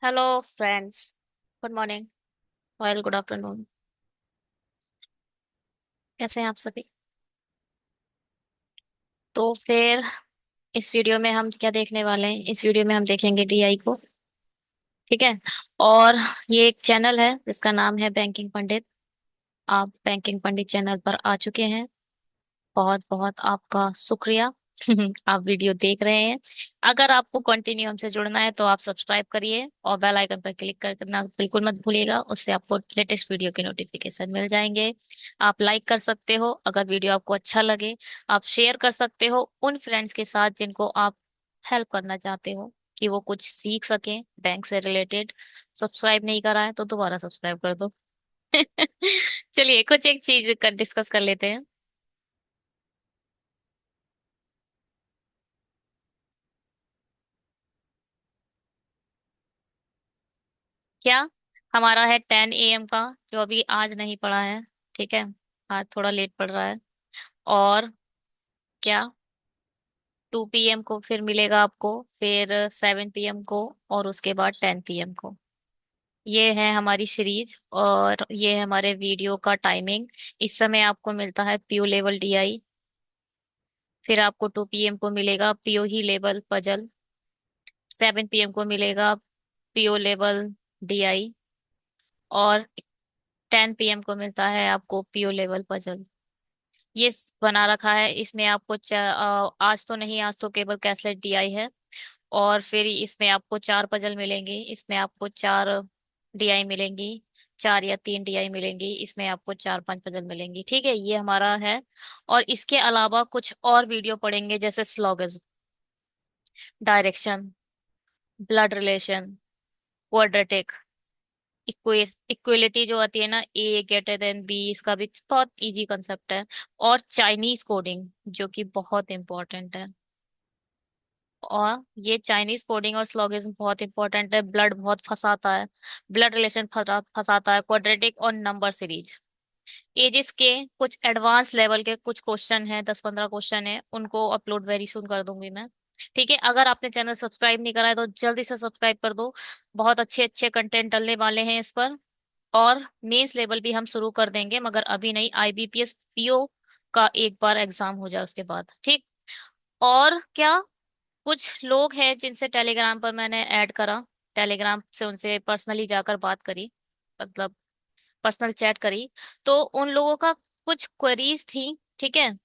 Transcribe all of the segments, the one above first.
Hello friends. Good morning. Well, good afternoon. कैसे हैं आप सभी? तो फिर इस वीडियो में हम क्या देखने वाले हैं? इस वीडियो में हम देखेंगे डीआई को। ठीक है। और ये एक चैनल है जिसका नाम है बैंकिंग पंडित। आप बैंकिंग पंडित चैनल पर आ चुके हैं। बहुत बहुत आपका शुक्रिया। आप वीडियो देख रहे हैं। अगर आपको कंटिन्यू हमसे जुड़ना है तो आप सब्सक्राइब करिए और बेल आइकन पर क्लिक करना बिल्कुल मत भूलिएगा। उससे आपको लेटेस्ट वीडियो के नोटिफिकेशन मिल जाएंगे। आप लाइक कर सकते हो अगर वीडियो आपको अच्छा लगे। आप शेयर कर सकते हो उन फ्रेंड्स के साथ जिनको आप हेल्प करना चाहते हो कि वो कुछ सीख सकें बैंक से रिलेटेड। सब्सक्राइब नहीं करा है तो दोबारा सब्सक्राइब कर दो। चलिए कुछ एक चीज डिस्कस कर लेते हैं। क्या? हमारा है 10 AM का, जो अभी आज नहीं पड़ा है। ठीक है। आज थोड़ा लेट पड़ रहा है। और क्या? 2 PM को फिर मिलेगा आपको। फिर 7 PM को। और उसके बाद 10 PM को। ये है हमारी सीरीज और ये है हमारे वीडियो का टाइमिंग। इस समय आपको मिलता है पीओ लेवल डीआई। फिर आपको 2 PM को मिलेगा पीओ ही लेवल पजल। 7 PM को मिलेगा पीओ लेवल डीआई। और 10 PM को मिलता है आपको पीओ लेवल पजल। ये बना रखा है इसमें आपको आज तो नहीं, आज तो केवल कैसलेट डीआई है। और फिर इसमें आपको 4 पजल मिलेंगी, इसमें आपको 4 डीआई मिलेंगी। 4 या 3 डीआई मिलेंगी, इसमें आपको 4 5 पजल मिलेंगी। ठीक है, ये हमारा है। और इसके अलावा कुछ और वीडियो पढ़ेंगे जैसे sloggers, direction, blood relation, quadratic, equality जो आती है ना, ए ग्रेटर देन बी, इसका भी बहुत इजी कंसेप्ट है। और चाइनीज कोडिंग जो कि बहुत इंपॉर्टेंट है। और ये चाइनीज कोडिंग और स्लॉगिज्म बहुत इंपॉर्टेंट है। ब्लड बहुत फंसाता है। ब्लड रिलेशन फंसाता है। क्वाड्रेटिक और नंबर सीरीज। एजिस के कुछ एडवांस लेवल के कुछ क्वेश्चन हैं, 10 15 क्वेश्चन है, उनको अपलोड वेरी सुन कर दूंगी मैं। ठीक है, अगर आपने चैनल सब्सक्राइब नहीं करा है तो जल्दी से सब्सक्राइब कर दो। बहुत अच्छे अच्छे कंटेंट डलने वाले हैं इस पर। और मेंस लेवल भी हम शुरू कर देंगे, मगर अभी नहीं। आईबीपीएस पीओ का एक बार एग्जाम हो जाए उसके बाद। ठीक। और क्या? कुछ लोग हैं जिनसे टेलीग्राम पर मैंने ऐड करा। टेलीग्राम से उनसे पर्सनली जाकर बात करी, मतलब पर्सनल चैट करी। तो उन लोगों का कुछ क्वेरीज थी। ठीक है,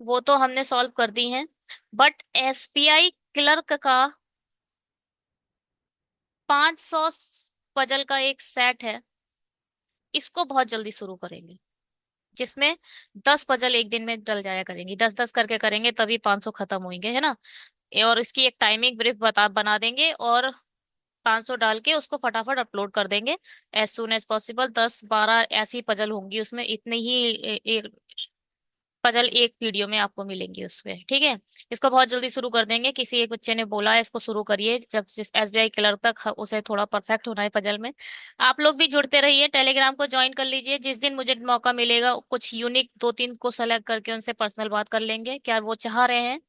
वो तो हमने सॉल्व कर दी हैं। बट एसबीआई क्लर्क का 500 पजल का एक सेट है, इसको बहुत जल्दी शुरू करेंगे। जिसमें 10 पजल एक दिन में डल जाया करेंगी, 10 10 करके करेंगे तभी 500 खत्म होंगे, है ना। और इसकी एक टाइमिंग ब्रीफ बना देंगे और 500 डाल के उसको फटाफट अपलोड कर देंगे। एज सुन एज पॉसिबल 10 12 ऐसी पजल होंगी उसमें, इतनी ही एक पजल एक वीडियो में आपको मिलेंगी उसमें। ठीक है। इसको बहुत जल्दी शुरू कर देंगे। किसी एक बच्चे ने बोला है इसको शुरू करिए, जब जिस एसबीआई क्लर्क तक उसे थोड़ा परफेक्ट होना है पजल में। आप लोग भी जुड़ते रहिए, टेलीग्राम को ज्वाइन कर लीजिए। जिस दिन मुझे मौका मिलेगा कुछ यूनिक 2 3 को सेलेक्ट करके उनसे पर्सनल बात कर लेंगे, क्या वो चाह रहे हैं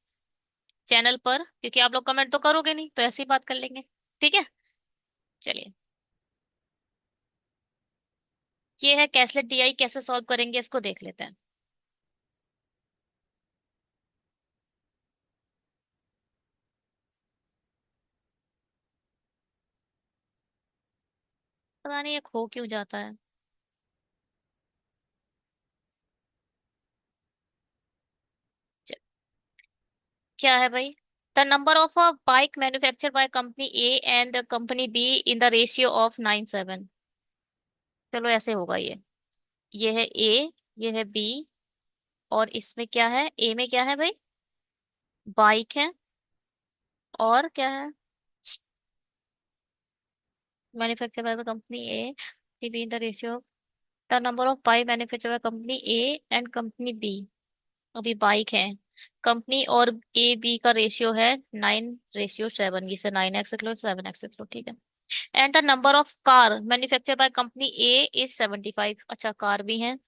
चैनल पर, क्योंकि आप लोग कमेंट तो करोगे नहीं तो ऐसी बात कर लेंगे। ठीक है। चलिए, ये है कैसलेट डीआई, कैसे सॉल्व करेंगे इसको देख लेते हैं। पता नहीं ये खो क्यों जाता है। च- क्या है भाई? The number of a bike manufacture by company A and company B in the ratio of 9:7। चलो ऐसे होगा ये है ए, ये है बी। और इसमें क्या है? ए में क्या है भाई? बाइक है। और क्या है? Manufacture by company A B in the ratio, the number of bike manufacture by company A and company B. अभी बाइक है। कंपनी और ए बी का रेशियो है 9:7। इसे 9x लिख लो, 7x लिख लो। ठीक है। And the number of car manufacture by company A is 75। अच्छा, कार भी है।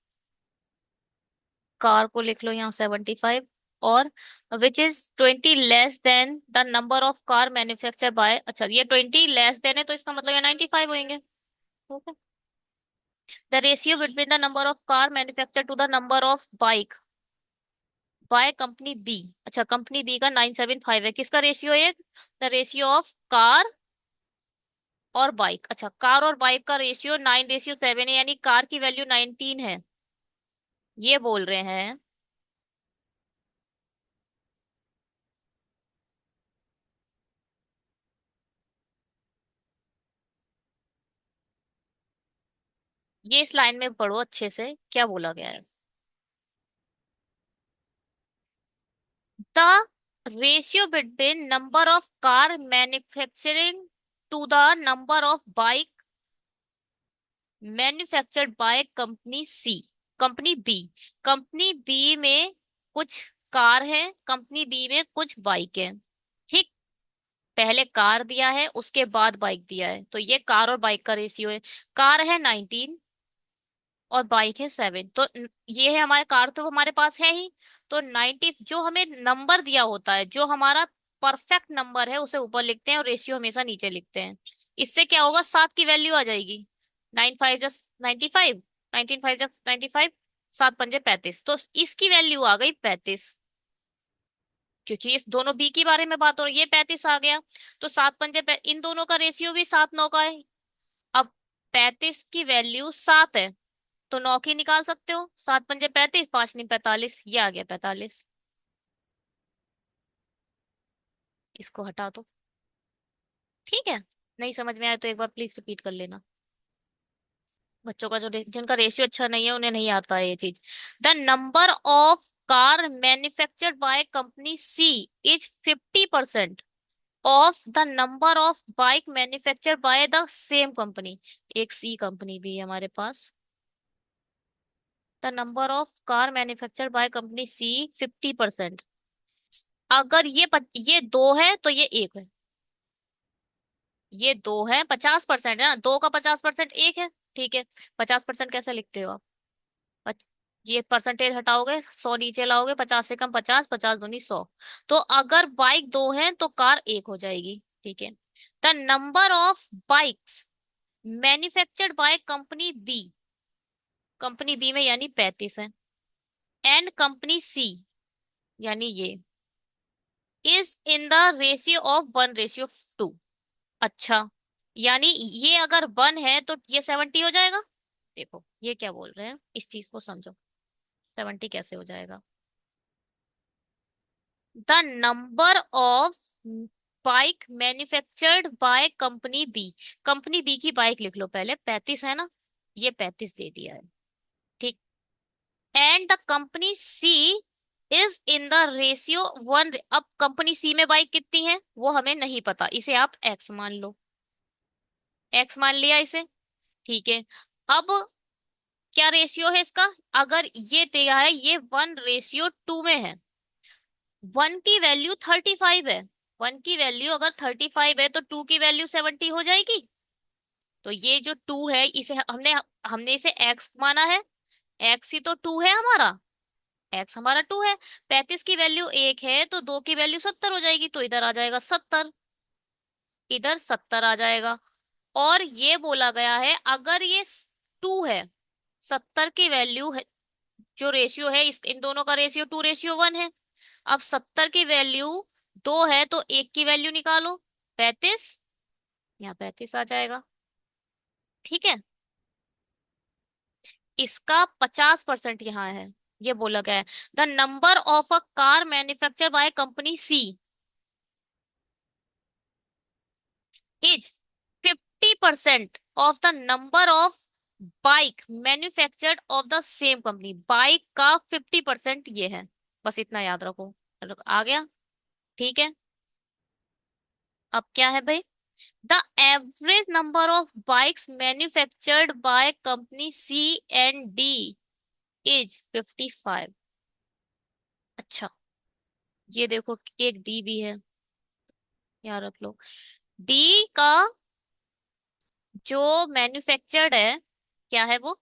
कार को लिख लो यहाँ 75। और which is 20 less than the number of car manufacture by, अच्छा ये 20 लेस देन है तो इसका मतलब ये 95 होंगे। Okay. The ratio between the number of car manufacture to the number of bike by company B, अच्छा कंपनी बी का 975 है, किसका रेशियो है? द रेशियो ऑफ कार और बाइक, अच्छा कार और बाइक का रेशियो 9:7 है, यानी कार की वैल्यू 19 है, ये बोल रहे हैं। ये इस लाइन में पढ़ो अच्छे से क्या बोला गया है। The ratio between number of car manufacturing to the number of bike manufactured by company C, company B, company B में कुछ कार है, कंपनी बी में कुछ बाइक है। ठीक। पहले कार दिया है उसके बाद बाइक दिया है, तो ये कार और बाइक का रेशियो है। कार है 19 और बाइक है 7, तो ये है हमारे कार तो हमारे पास है ही। तो 90 जो हमें नंबर दिया होता है, जो हमारा परफेक्ट नंबर है उसे ऊपर लिखते हैं और रेशियो हमेशा नीचे लिखते हैं। इससे क्या होगा, 7 की वैल्यू आ जाएगी। 9 5 जस्ट 95, 19 5 जस्ट 95, 7 पंजे 35, तो इसकी वैल्यू आ गई 35, क्योंकि इस दोनों बी की बारे में बात हो रही है, ये 35 आ गया। तो इन दोनों का रेशियो भी 7 9 का है। अब 35 की वैल्यू 7 है, तो 9 की निकाल सकते हो, 7 पंजे 35, 5 नहीं 45, ये आ गया 45। इसको हटा दो। ठीक है। नहीं समझ में आया तो एक बार प्लीज रिपीट कर लेना। बच्चों का जिनका रेशियो अच्छा नहीं है उन्हें नहीं आता है ये चीज। The number of car manufactured by company C is 50% of the number of bike manufacture by the same company. एक सी कंपनी भी है हमारे पास। The number of car manufacture by company C 50%। अगर ये दो है तो ये एक है, ये दो है, 50% है ना, दो का 50% एक है। ठीक है। 50% कैसे लिखते हो आप? पच- ये परसेंटेज हटाओगे, 100 नीचे लाओगे, 50 से कम 50, 50 दूनी 100। तो अगर बाइक दो है तो कार एक हो जाएगी। ठीक है। The number of bikes manufactured by company B, company B में यानी 35 है, एंड कंपनी सी यानी ये is in the ratio of 1:2। अच्छा, यानी ये अगर 1 है तो ये 70 हो जाएगा। देखो ये क्या बोल रहे हैं, इस चीज को समझो। 70 कैसे हो जाएगा? The number of bike manufactured by company B, company B की बाइक लिख लो पहले, 35 है ना, ये 35 दे दिया है। ठीक। And the company C is in the ratio 1। अब कंपनी सी में बाइक कितनी है वो हमें नहीं पता, इसे आप एक्स मान लो, एक्स मान लिया इसे। ठीक है। अब क्या रेशियो है इसका? अगर ये दिया है ये 1:2 में है, 1 की वैल्यू 35 है, 1 की वैल्यू अगर 35 है तो 2 की वैल्यू 70 हो जाएगी। तो ये जो 2 है इसे हमने हमने इसे एक्स माना है, एक्स ही तो 2 है हमारा, एक्स हमारा 2 है। 35 की वैल्यू 1 है तो 2 की वैल्यू 70 हो जाएगी, तो इधर आ जाएगा 70, इधर 70 आ जाएगा। और ये बोला गया है अगर ये 2 है, 70 की वैल्यू है, जो रेशियो है इन दोनों का रेशियो 2:1 है। अब 70 की वैल्यू 2 है तो 1 की वैल्यू निकालो, 35, यहाँ 35 आ जाएगा। ठीक है। इसका 50% यहाँ है, ये बोला गया है। The number of a car manufacture by company C is 50% of the number of bike manufactured of the same company, bike का 50% ये है, बस इतना याद रखो। आ गया। ठीक है। अब क्या है भाई? The average number of bikes manufactured by company C and D is 55। अच्छा, ये देखो एक डी भी है, याद रख लो। डी का जो मैन्युफैक्चर्ड है क्या है वो?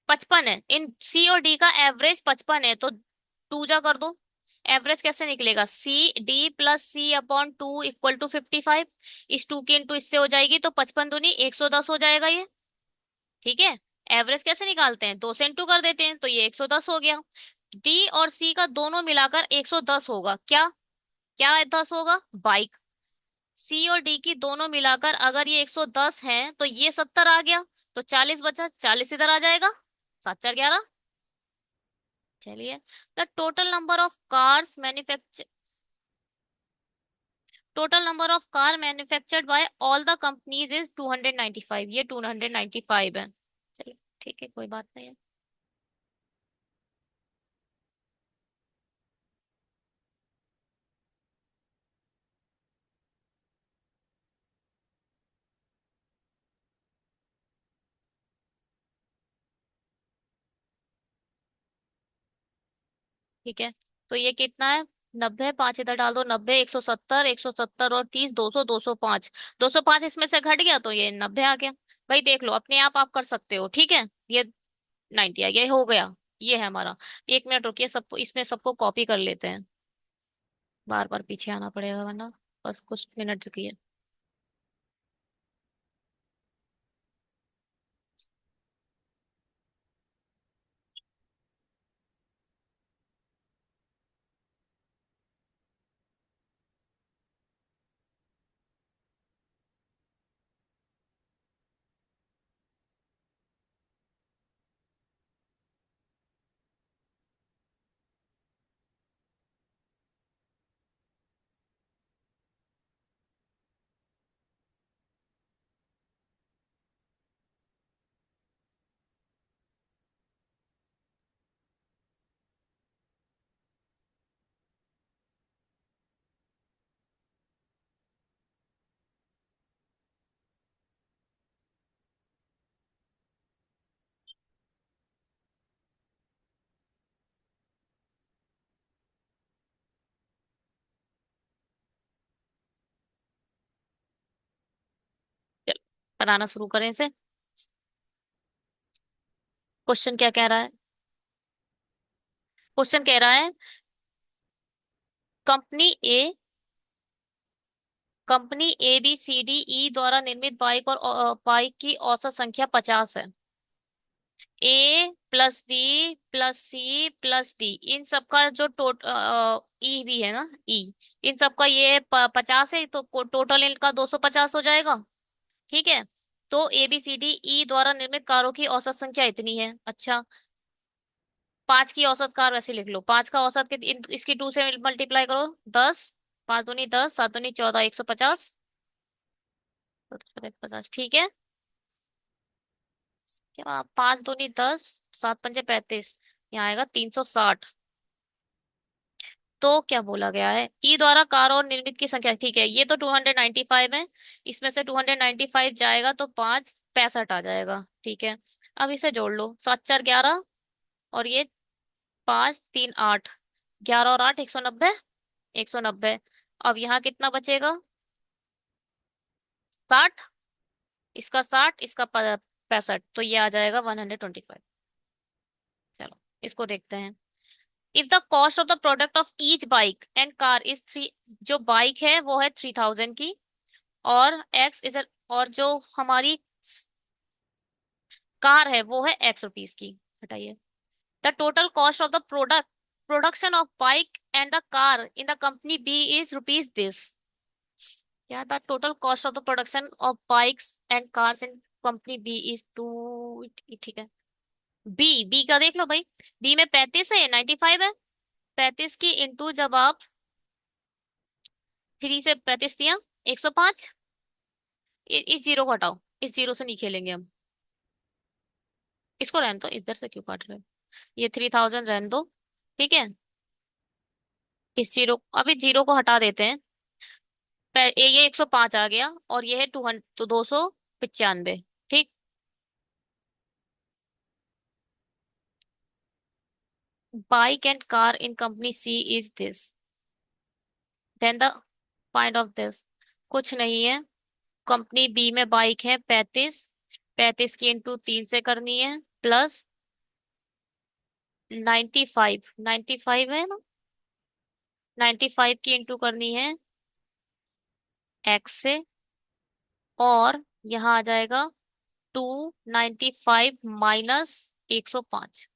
55 है। इन सी और डी का एवरेज 55 है, तो टू जा कर दो। एवरेज कैसे निकलेगा? CD+C/2 = 55। इस टू की इंटू इससे हो जाएगी तो 55 दूनी 110 हो जाएगा ये। ठीक है। एवरेज कैसे निकालते हैं? 2 से इंटू कर देते हैं तो ये 110 हो गया। डी और सी का दोनों मिलाकर 110 होगा क्या? क्या 10 होगा? बाइक। सी और डी की दोनों मिलाकर अगर ये 110 है तो ये 70 आ गया। तो 40 बचा, 40 इधर आ जाएगा। 7×4 = 11। चलिए। The total number of car manufactured bye all the companies is 295। ये 295 है। चलिए ठीक है, कोई बात नहीं है। ठीक है। तो ये कितना है? 90। 5 इधर डाल दो। 90, 170, 170 और 30, 200, 205। 205 इसमें से घट गया तो ये 90 आ गया। भाई देख लो अपने आप कर सकते हो। ठीक है। ये 90 आ गया, ये हो गया। ये है हमारा। 1 मिनट रुकिए, सबको इसमें सबको कॉपी कर लेते हैं। बार बार पीछे आना पड़ेगा वरना। बस कुछ मिनट रुकिए। चलो कराना शुरू करें इसे। क्वेश्चन क्या कह रहा है? क्वेश्चन कह रहा है कंपनी ए कंपनी ABCDE द्वारा निर्मित बाइक और बाइक की औसत संख्या 50 है। A+B+C+D इन सबका जो ई भी है ना, ई, इन सबका ये 50 है तो टोटल इनका 250 हो जाएगा। ठीक है। तो ABCDE द्वारा निर्मित कारों की औसत संख्या इतनी है। अच्छा। 5 की औसत कार वैसे लिख लो। 5 का औसत इसकी 2 से मल्टीप्लाई करो। 10। 5 दूनी 10, 7 दूनी 14, 150। 50। ठीक है। क्या? 5 दूनी 10, 7×5 = 35। यहाँ आएगा 360। तो क्या बोला गया है? ई द्वारा कार और निर्मित की संख्या। ठीक है, ये तो 295 है। इसमें से 295 जाएगा तो 5 65 आ जाएगा। ठीक है। अब इसे जोड़ लो। 7×4 = 11 और ये 5 3 8। 11 और 8 190। 190। अब यहाँ कितना बचेगा? 60। इसका 60, इसका 65, तो ये आ जाएगा 125। चलो इसको देखते हैं। If the cost of the product of each bike and car is 3। जो बाइक है वो है 3000 की, और एक्स इज, और जो हमारी कार है वो है ₹X की। हटाइए। The total cost of the production of bike and the car in the company B is rupees this. क्या? The total cost of the production of bikes and cars in company B is two. ठीक है। B B का देख लो भाई। B में 35 है, 95 है। 35 की इंटू, जब आप 3 से 35 दिया, 105। इस जीरो को हटाओ। इस जीरो से नहीं खेलेंगे हम। इसको रहने दो, इधर से क्यों काट रहे हो? ये 3000 रहने दो। ठीक है। इस जीरो, अभी जीरो को हटा देते हैं। ये 105 आ गया और ये है 200, तो 295। ठीक। Bike and car in company C is this. Then the point of this. कुछ नहीं है। कंपनी बी में बाइक है 35। 35 की इंटू 3 से करनी है, प्लस 95, 95 है ना, 95 की इंटू करनी है एक्स से, और यहाँ आ जाएगा 295 माइनस 105।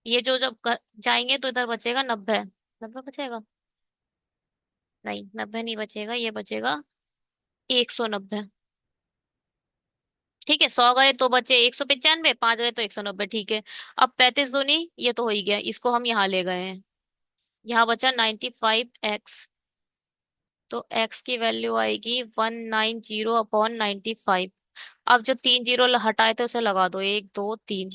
ये जो जब जाएंगे तो इधर बचेगा 90। 90 बचेगा? नहीं, 90 नहीं बचेगा, ये बचेगा 190। ठीक है, 100 गए तो बचे 195, 5 गए तो 190। ठीक है, अब 35 दूनी, ये तो हो ही गया, इसको हम यहाँ ले गए हैं। यहाँ बचा 95x, तो x की वैल्यू आएगी 190/95। अब जो 3 जीरो हटाए थे उसे लगा दो, 1 2 3,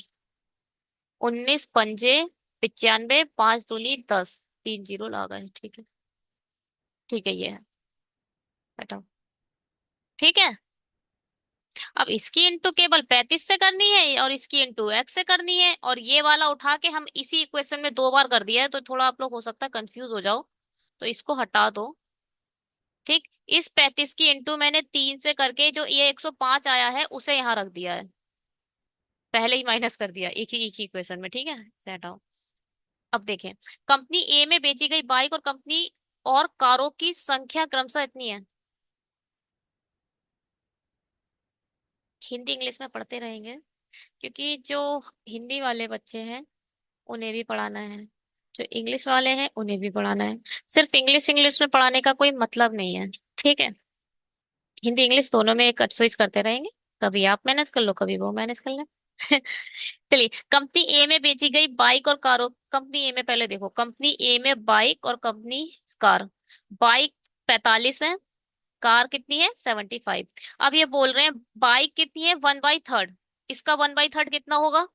19 पंजे 95, 5 दूनी 10, 3 जीरो लगा गए। ठीक है, ठीक है, ये है, हटाओ। ठीक है, अब इसकी इंटू केवल 35 से करनी है और इसकी इंटू एक्स से करनी है, और ये वाला उठा के हम इसी इक्वेशन में 2 बार कर दिया है, तो थोड़ा आप लोग हो सकता है कंफ्यूज हो जाओ, तो इसको हटा दो। ठीक, इस 35 की इंटू मैंने 3 से करके जो ये 105 आया है उसे यहाँ रख दिया है, पहले ही माइनस कर दिया एक ही इक्वेशन में। ठीक है, इसे हटाओ। अब देखें, कंपनी ए में बेची गई बाइक और कंपनी और कारों की संख्या क्रमशः इतनी है। हिंदी इंग्लिश में पढ़ते रहेंगे, क्योंकि जो हिंदी वाले बच्चे हैं उन्हें भी पढ़ाना है, जो इंग्लिश वाले हैं उन्हें भी पढ़ाना है। सिर्फ इंग्लिश इंग्लिश में पढ़ाने का कोई मतलब नहीं है। ठीक है, हिंदी इंग्लिश दोनों में कट स्विच करते रहेंगे, कभी आप मैनेज कर लो, कभी वो मैनेज कर ले। चलिए, कंपनी ए में बेची गई बाइक और कारों, कंपनी ए में पहले देखो, कंपनी ए में बाइक और कंपनी कार। बाइक 45 है, कार कितनी है 75। अब ये बोल रहे हैं बाइक कितनी है 1/3, इसका 1/3 कितना होगा?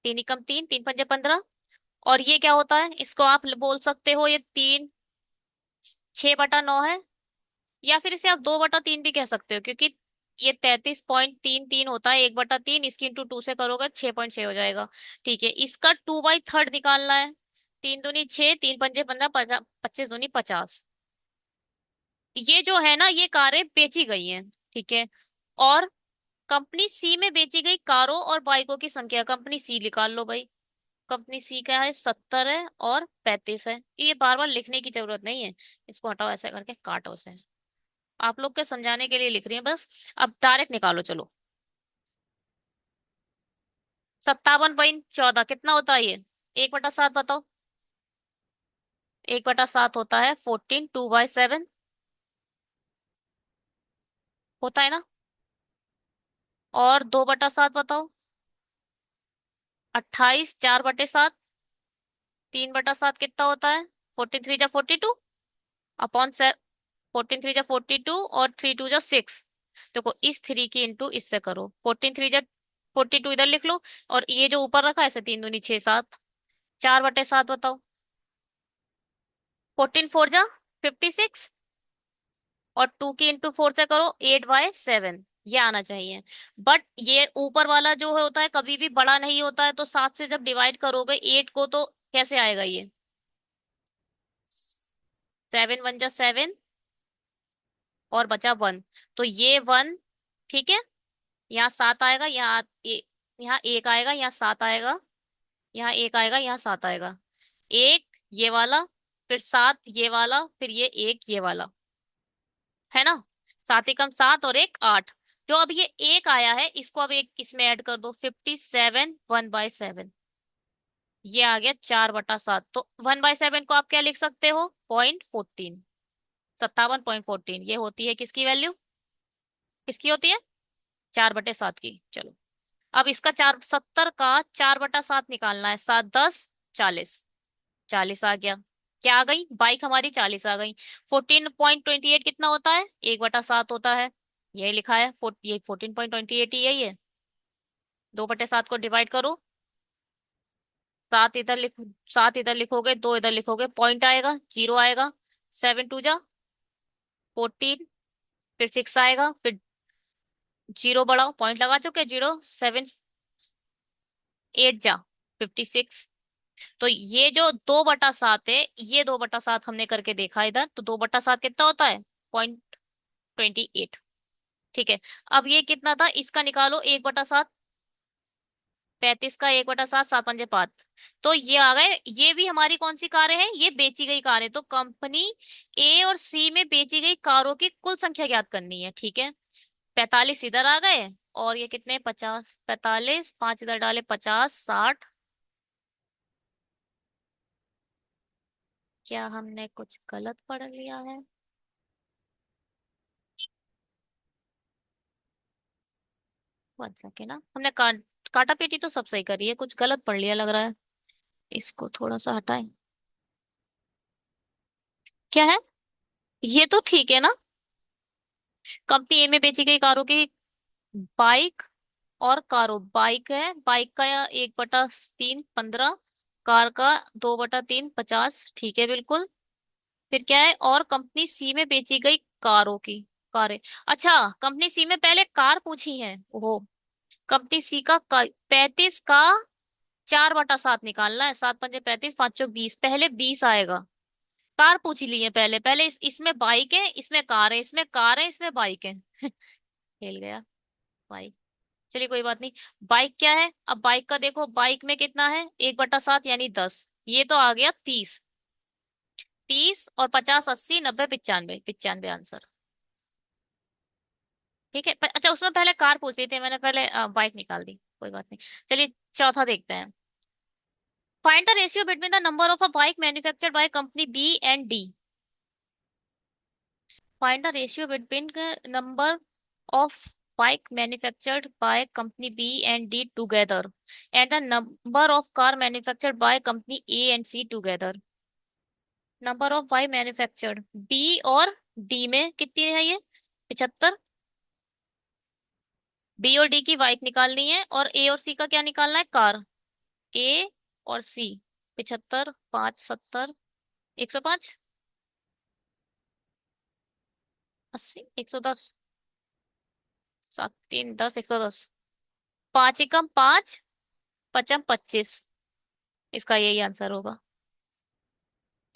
तीन एकम तीन, 3 पंजे 15। और ये क्या होता है, इसको आप बोल सकते हो ये 6/9 है, या फिर इसे आप 2/3 भी कह सकते हो, क्योंकि ये 33.33 होता है, 1/3, इसकी इंटू 2 से करोगे 6.6 हो जाएगा। ठीक है, इसका 2/3 निकालना है। 3 दूनी 6, 3 पंजे 15, 25 दूनी 50। ये जो है ना, ये कारें बेची गई हैं। ठीक है, और कंपनी सी में बेची गई कारों और बाइकों की संख्या, कंपनी सी निकाल लो भाई। कंपनी सी का है 70 है और 35 है, ये बार बार लिखने की जरूरत नहीं है, इसको हटाओ, ऐसे करके काटो से। आप लोग के समझाने के लिए लिख रही हैं बस। अब डायरेक्ट निकालो चलो। 57.14 कितना होता है ये? 1/7 बताओ। 1/7 होता है 14, 2/7 होता है ना। और 2/7 बताओ। 28, 4/7, 3/7 कितना होता है? 14 3 जा 42 अपॉन 14 3 जा 42 और 3 2 जा 6। देखो, इस 3 की इंटू इससे करो, 14 3 जा 42 इधर लिख लो, और ये जो ऊपर रखा है इसे 3 दूनी 6 7, 4/7 बताओ। 14 4 जा 56, और 2 की इंटू 4 से करो 8/7, ये आना चाहिए। बट ये ऊपर वाला जो होता है कभी भी बड़ा नहीं होता है, तो 7 से जब डिवाइड करोगे 8 को, तो कैसे आएगा ये? 7 1 जा 7, और बचा 1, तो ये 1। ठीक है, यहाँ 7 आएगा, यहाँ 1 आएगा, यहाँ 7 आएगा, यहाँ 1 आएगा, यहाँ 7 आएगा। एक ये वाला, फिर 7 ये वाला, फिर ये 1 ये वाला, है ना। 7 एकम 7 और 1 8। जो अब ये 1 आया है इसको अब एक इसमें ऐड कर दो, 57 1/7, ये आ गया 4/7। तो 1/7 को आप क्या लिख सकते हो? 0.14, 57.14, ये होती है किसकी वैल्यू? किसकी होती है? 4/7 की। चलो, अब इसका 70 का 4/7 निकालना है। 7 10 40, 40 आ गया। क्या आ गई? बाइक हमारी 40 आ गई। 14.28 कितना होता है? 1/7 होता है, यही लिखा है, ये 14.28 ही यही है। 2/7 को डिवाइड करो, 7 इधर लिखो, 7 इधर लिखोगे, 2 इधर लिखोगे, पॉइंट आएगा, 0 आएगा। 7 2 जा 14, फिर 6 आएगा, फिर 0 बढ़ाओ, पॉइंट लगा चुके, 0 7 8 जा 56। तो ये जो 2/7 है, ये 2/7 हमने करके देखा इधर, तो 2/7 कितना होता है? 0.28। ठीक है, अब ये कितना था इसका निकालो, 1/7। 35 का 1/7, 7 पंजे 5। तो ये आ गए, ये भी हमारी कौन सी कारें हैं, ये बेची गई कारें। तो कंपनी ए और सी में बेची गई कारों की कुल संख्या ज्ञात करनी है, ठीक है। 45 इधर आ गए, और ये कितने, 50, 45, 5 इधर डाले, 50, 60। क्या हमने कुछ गलत पढ़ लिया है? वन सेकेंड ना, हमने काटा पेटी तो सब सही करी है, कुछ गलत पढ़ लिया लग रहा है। इसको थोड़ा सा हटाएं। क्या है? ये तो ठीक है ना। कंपनी ए में बेची गई कारों की, बाइक और कारो, बाइक है, बाइक का 1/3 15, कार का 2/3 50, ठीक है बिल्कुल। फिर क्या है, और कंपनी सी में बेची गई कारों की, कारें। अच्छा, कंपनी सी में पहले कार पूछी है, ओहो। कंपनी सी का 35 का 4/7 निकालना है, 7 पंजे 35, 5 चौक 20, पहले 20 आएगा। कार पूछ ली है पहले, पहले इसमें बाइक है, इसमें कार है, इसमें कार है, इसमें बाइक है। हिल गया बाइक। चलिए कोई बात नहीं। बाइक क्या है, अब बाइक का देखो, बाइक में कितना है, 1/7 यानी 10, ये तो आ गया 30। 30 और 50, 80, 90, 95, 95 आंसर। ठीक है, अच्छा उसमें पहले कार पूछ ली थी मैंने, पहले बाइक निकाल दी, कोई बात नहीं। चलिए चौथा देखते हैं। Find the ratio between the number of a bike manufactured by company B and D. Find the ratio between number of bike manufactured by company B and D together and the number of car manufactured by company A and C together। Number of bike manufactured B और D में कितनी है ये, 75। B और D की bike निकालनी है, और ए और सी का क्या निकालना है, कार। ए और सी, 75, 5, 70, 105, 80, 110, 7, 3, 10, 110। 5 एकम 5, पचम 25, इसका यही आंसर होगा।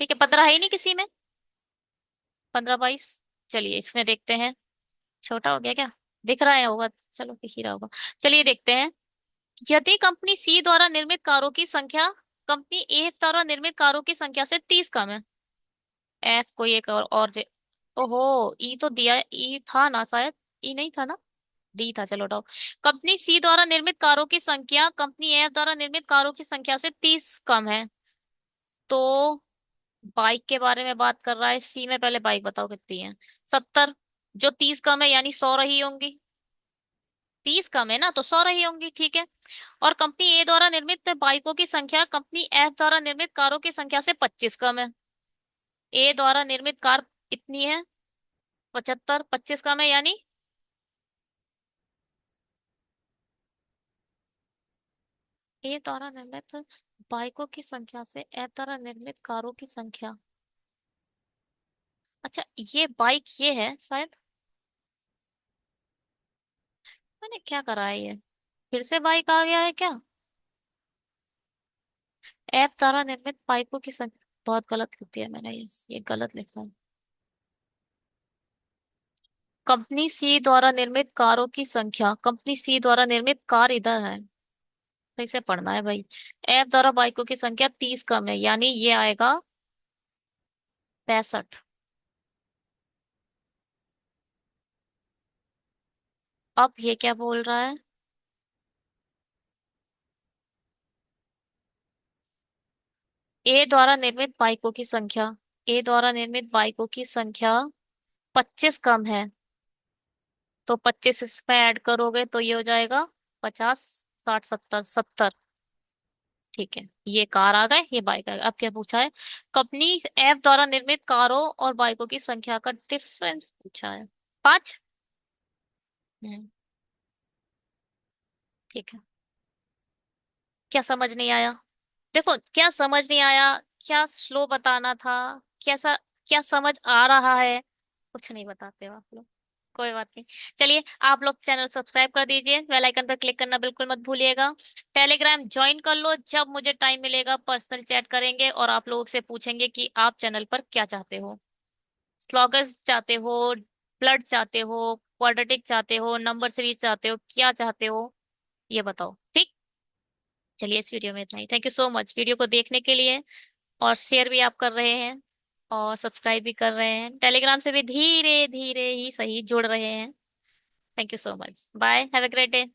ठीक है, 15 है ही नहीं किसी में, 15, 22। चलिए इसमें देखते हैं। छोटा हो गया क्या, दिख रहा है होगा, चलो दिख ही रहा होगा। चलिए देखते हैं। यदि कंपनी सी द्वारा निर्मित कारों की संख्या कंपनी ए द्वारा निर्मित कारों की संख्या से 30 कम है। एफ कोई एक और ओहो, ई तो दिया, ई था ना शायद, ई नहीं था ना, डी था, चलो उठाओ। कंपनी सी द्वारा निर्मित कारों की संख्या कंपनी एफ द्वारा निर्मित कारों की संख्या से 30 कम है। तो बाइक के बारे में बात कर रहा है, सी में पहले बाइक बताओ कितनी है, 70। जो 30 कम है यानी 100 रही होंगी, 30 कम है ना तो 100 रही होंगी, ठीक है। और कंपनी ए द्वारा निर्मित बाइकों की संख्या कंपनी एफ द्वारा निर्मित कारों की संख्या से 25 कम है। ए द्वारा निर्मित कार इतनी है, 75, 25 कम है यानी, ए द्वारा निर्मित बाइकों की संख्या से एफ द्वारा निर्मित कारों की संख्या। अच्छा ये बाइक ये है शायद, मैंने क्या करा है ये, फिर से बाइक आ गया है क्या। एफ द्वारा निर्मित बाइकों की संख्या, बहुत गलत लिख दिया मैंने, ये गलत लिखा है। कंपनी सी द्वारा निर्मित कारों की संख्या, कंपनी सी द्वारा निर्मित कार इधर है, सही से पढ़ना है भाई। एफ द्वारा बाइकों की संख्या 30 कम है यानी ये आएगा 65। अब ये क्या बोल रहा है, ए द्वारा निर्मित बाइकों की संख्या, ए द्वारा निर्मित बाइकों की संख्या 25 कम है, तो 25 इसमें ऐड करोगे तो ये हो जाएगा 50, 60, 70, 70। ठीक है, ये कार आ गए, ये बाइक आ गए। अब क्या पूछा है, कंपनी एफ द्वारा निर्मित कारों और बाइकों की संख्या का डिफरेंस पूछा है, 5। हम्म, ठीक है। क्या समझ नहीं आया, देखो क्या समझ नहीं आया, क्या स्लो बताना था, कैसा, क्या समझ आ रहा है, कुछ नहीं बताते हो आप लोग। कोई बात नहीं। चलिए आप लोग चैनल सब्सक्राइब कर दीजिए, बेल आइकन पर क्लिक करना बिल्कुल मत भूलिएगा। टेलीग्राम ज्वाइन कर लो, जब मुझे टाइम मिलेगा पर्सनल चैट करेंगे और आप लोगों से पूछेंगे कि आप चैनल पर क्या चाहते हो, स्लॉगर्स चाहते हो, ब्लड चाहते हो, क्वाड्रेटिक चाहते हो, नंबर सीरीज चाहते हो, क्या चाहते हो, ये बताओ, ठीक। चलिए इस वीडियो में इतना ही। Thank you so much video को देखने के लिए। और शेयर भी आप कर रहे हैं और सब्सक्राइब भी कर रहे हैं, टेलीग्राम से भी धीरे धीरे ही सही जुड़ रहे हैं। Thank you so much, bye, have a great day.